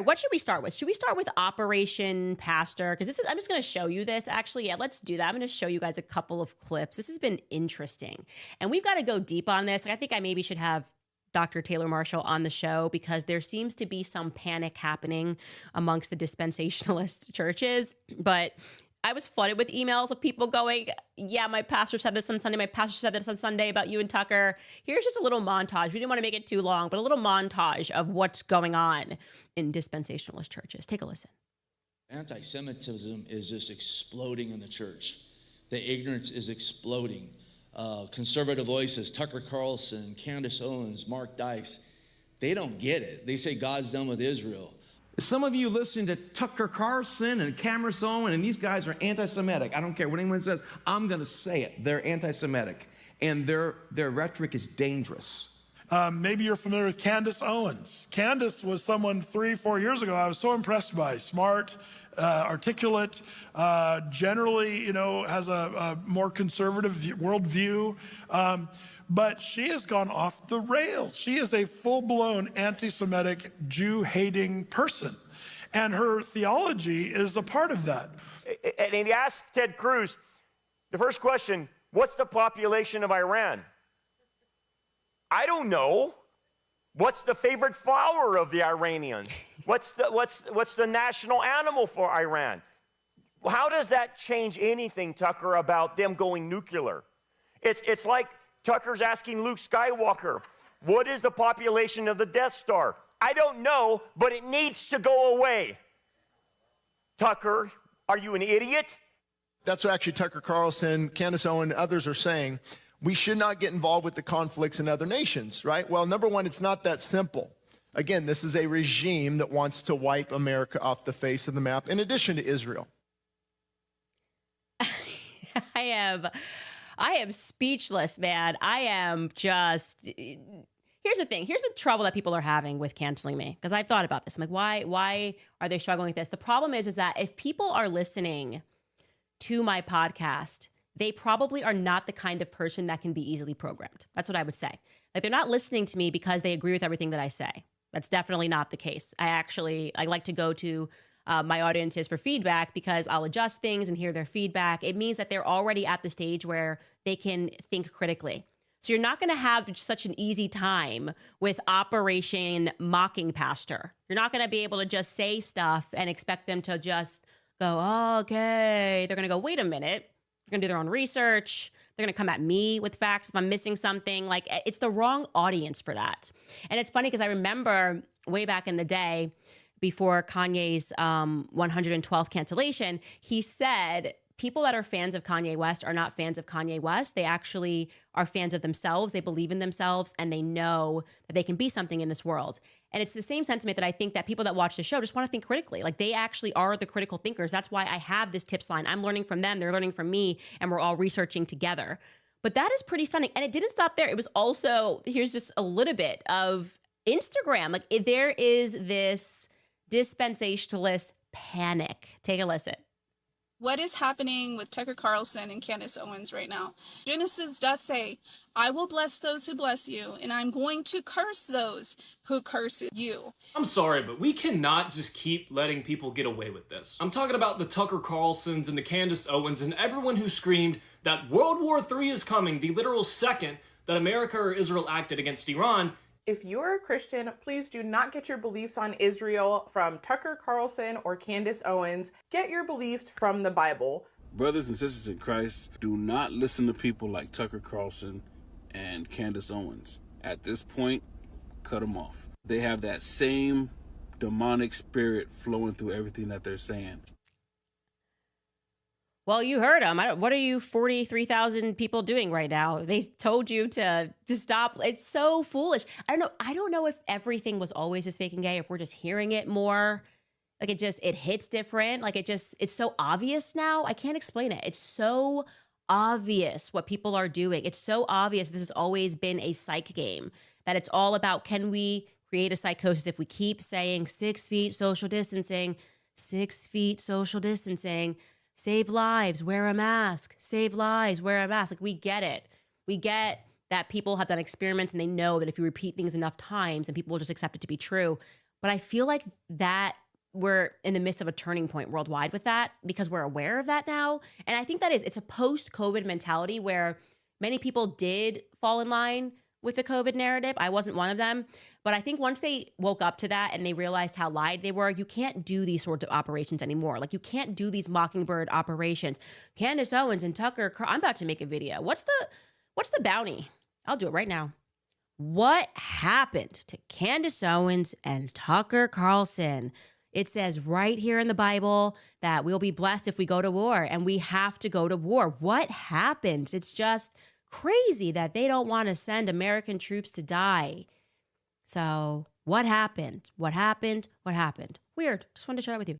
What should we start with? Should we start with Operation Pastor? Because I'm just going to show you this actually. Yeah, let's do that. I'm going to show you guys a couple of clips. This has been interesting. And we've got to go deep on this. Like, I think I maybe should have Dr. Taylor Marshall on the show because there seems to be some panic happening amongst the dispensationalist churches. But I was flooded with emails of people going, yeah, my pastor said this on Sunday. My pastor said this on Sunday about you and Tucker. Here's just a little montage. We didn't want to make it too long, but a little montage of what's going on in dispensationalist churches. Take a listen. Anti-Semitism is just exploding in the church. The ignorance is exploding. Conservative voices, Tucker Carlson, Candace Owens, Mark Dykes, they don't get it. They say God's done with Israel. Some of you listen to Tucker Carlson and Candace Owens, and these guys are anti-Semitic. I don't care what anyone says. I'm going to say it. They're anti-Semitic, and their rhetoric is dangerous. Maybe you're familiar with Candace Owens. Candace was someone 3-4 years ago I was so impressed by. Smart, articulate, generally, has a more conservative worldview. But she has gone off the rails. She is a full-blown anti-Semitic, Jew-hating person. And her theology is a part of that. And he asked Ted Cruz, the first question, what's the population of Iran? I don't know. What's the favorite flower of the Iranians? What's the national animal for Iran? How does that change anything, Tucker, about them going nuclear? It's like Tucker's asking Luke Skywalker, what is the population of the Death Star? I don't know, but it needs to go away. Tucker, are you an idiot? That's what actually Tucker Carlson, Candace Owens, others are saying. We should not get involved with the conflicts in other nations, right? Well, number one, it's not that simple. Again, this is a regime that wants to wipe America off the face of the map, in addition to Israel. I am speechless, man. I am just... Here's the thing. Here's the trouble that people are having with canceling me. Because I've thought about this. I'm like, why are they struggling with this? The problem is that if people are listening to my podcast, they probably are not the kind of person that can be easily programmed. That's what I would say. Like, they're not listening to me because they agree with everything that I say. That's definitely not the case. I like to go to my audiences for feedback because I'll adjust things and hear their feedback. It means that they're already at the stage where they can think critically. So you're not going to have such an easy time with Operation Mocking Pastor. You're not going to be able to just say stuff and expect them to just go, oh, okay. They're going to go, wait a minute. They're going to do their own research. They're going to come at me with facts if I'm missing something. Like, it's the wrong audience for that. And it's funny because I remember way back in the day, before Kanye's 112th cancellation, he said people that are fans of Kanye West are not fans of Kanye West. They actually are fans of themselves. They believe in themselves, and they know that they can be something in this world. And it's the same sentiment that I think that people that watch the show just want to think critically. Like, they actually are the critical thinkers. That's why I have this tips line. I'm learning from them. They're learning from me, and we're all researching together. But that is pretty stunning. And it didn't stop there. It was also, here's just a little bit of Instagram. Like, there is this dispensationalist panic. Take a listen. What is happening with Tucker Carlson and Candace Owens right now? Genesis does say, I will bless those who bless you, and I'm going to curse those who curse you. I'm sorry, but we cannot just keep letting people get away with this. I'm talking about the Tucker Carlsons and the Candace Owens and everyone who screamed that World War III is coming the literal second that America or Israel acted against Iran. If you're a Christian, please do not get your beliefs on Israel from Tucker Carlson or Candace Owens. Get your beliefs from the Bible. Brothers and sisters in Christ, do not listen to people like Tucker Carlson and Candace Owens. At this point, cut them off. They have that same demonic spirit flowing through everything that they're saying. Well, you heard them. What are you 43,000 people doing right now? They told you to stop. It's so foolish. I don't know if everything was always this fake and gay, if we're just hearing it more. Like, it hits different. Like, it's so obvious now. I can't explain it. It's so obvious what people are doing. It's so obvious this has always been a psych game, that it's all about, can we create a psychosis if we keep saying 6 feet social distancing, 6 feet social distancing, save lives, wear a mask, save lives, wear a mask. Like, we get it. We get that people have done experiments and they know that if you repeat things enough times and people will just accept it to be true. But I feel like that we're in the midst of a turning point worldwide with that because we're aware of that now. And I think it's a post-COVID mentality where many people did fall in line with the COVID narrative. I wasn't one of them. But I think once they woke up to that and they realized how lied they were, you can't do these sorts of operations anymore. Like you can't do these Mockingbird operations. Candace Owens and Tucker, I'm about to make a video. What's the bounty? I'll do it right now. What happened to Candace Owens and Tucker Carlson? It says right here in the Bible that we'll be blessed if we go to war, and we have to go to war. What happened? It's just crazy that they don't want to send American troops to die. So what happened? What happened? What happened? Weird. Just wanted to share that with you.